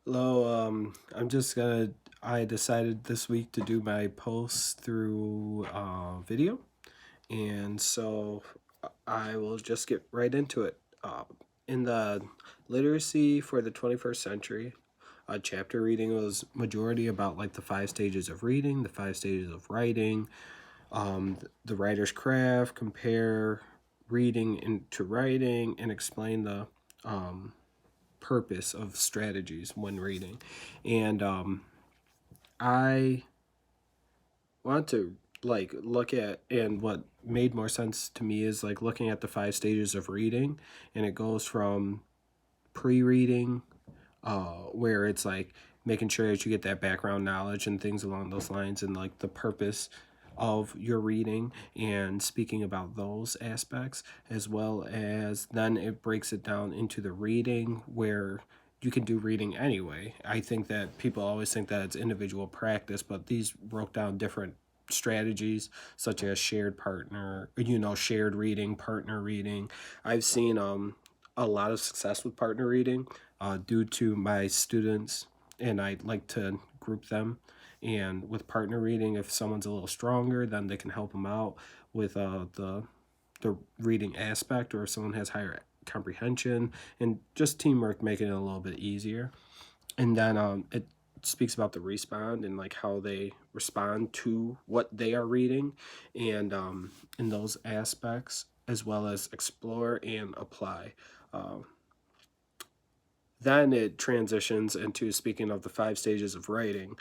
Hello, I decided this week to do my posts through video, and so I will just get right into it. In the literacy for the 21st century, chapter reading was majority about like the five stages of reading, the five stages of writing, the writer's craft, compare reading into writing, and explain the um, purpose of strategies when reading. And I want to like look at, and what made more sense to me is like looking at the five stages of reading, and it goes from pre-reading, where it's like making sure that you get that background knowledge and things along those lines, and like the purpose of your reading and speaking about those aspects, as well as then it breaks it down into the reading where you can do reading anyway. I think that people always think that it's individual practice, but these broke down different strategies such as shared reading, partner reading. I've seen a lot of success with partner reading due to my students, and I like to group them. And with partner reading, if someone's a little stronger, then they can help them out with the reading aspect, or if someone has higher comprehension, and just teamwork making it a little bit easier. And then it speaks about the respond and like how they respond to what they are reading, and in those aspects, as well as explore and apply. Uh, then it transitions into speaking of the five stages of writing,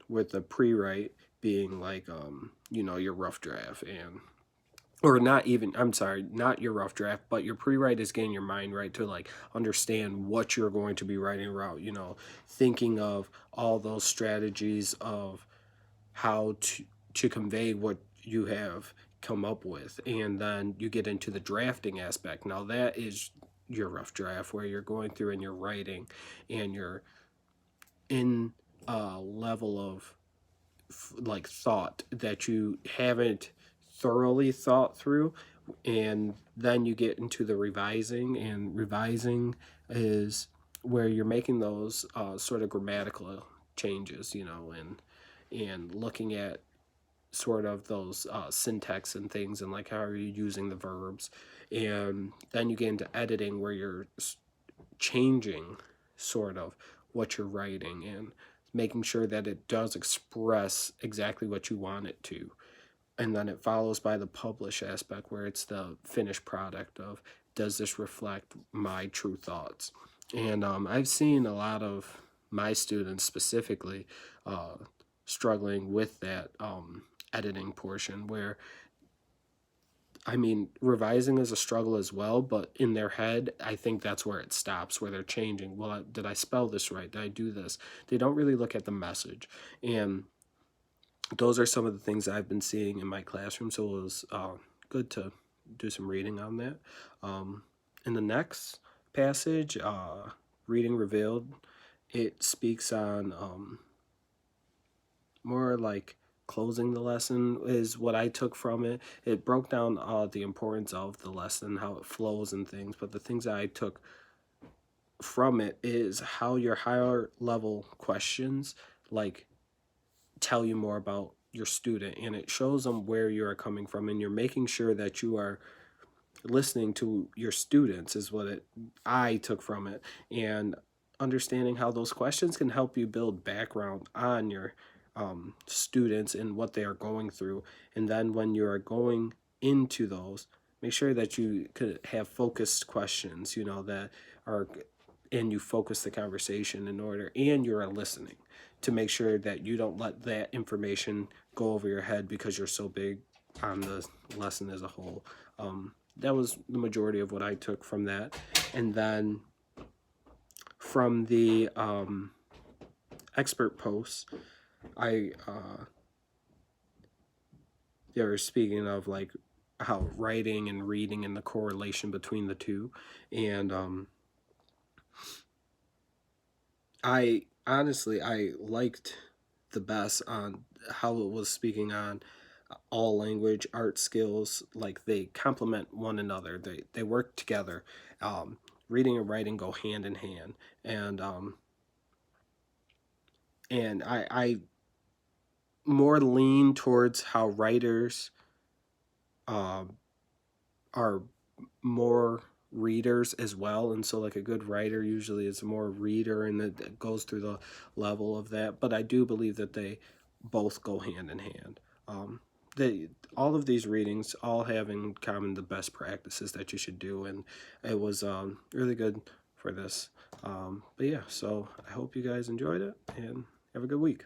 with the pre-write being like your rough draft, and or not even, I'm sorry, not your rough draft, but your pre-write is getting your mind right to like understand what you're going to be writing about, thinking of all those strategies of how to convey what you have come up with. And then you get into the drafting aspect. Now that is your rough draft, where you're going through and you're writing, and you're in a level of like thought that you haven't thoroughly thought through. And then you get into the revising, and revising is where you're making those sort of grammatical changes, and looking at sort of those syntax and things, and like how are you using the verbs. And then you get into editing, where you're changing sort of what you're writing, and making sure that it does express exactly what you want it to. And then it follows by the publish aspect, where it's the finished product of, does this reflect my true thoughts. And I've seen a lot of my students specifically uh, struggling with that editing portion, where I mean, revising is a struggle as well, but in their head, I think that's where it stops, where they're changing. Well, did I spell this right? Did I do this? They don't really look at the message. And those are some of the things I've been seeing in my classroom. So it was good to do some reading on that. In the next passage, Reading Revealed, it speaks on more like closing the lesson, is what I took from it. It broke down the importance of the lesson, how it flows and things. But the things that I took from it is how your higher level questions like tell you more about your student, and it shows them where you are coming from, and you're making sure that you are listening to your students, is what I took from it. And understanding how those questions can help you build background on your students and what they are going through. And then when you are going into those, make sure that you could have focused questions, that are, and you focus the conversation in order, and you're listening to make sure that you don't let that information go over your head because you're so big on the lesson as a whole. That was the majority of what I took from that. And then from the expert posts, I they were speaking of like how writing and reading and the correlation between the two. And I honestly, I liked the best on how it was speaking on all language art skills. Like they complement one another, they work together. Reading and writing go hand in hand. And and I more lean towards how writers are more readers as well, and so like a good writer usually is more reader, and it goes through the level of that. But I do believe that they both go hand in hand. They all of these readings all have in common the best practices that you should do, and it was really good for this. But yeah, so I hope you guys enjoyed it and have a good week.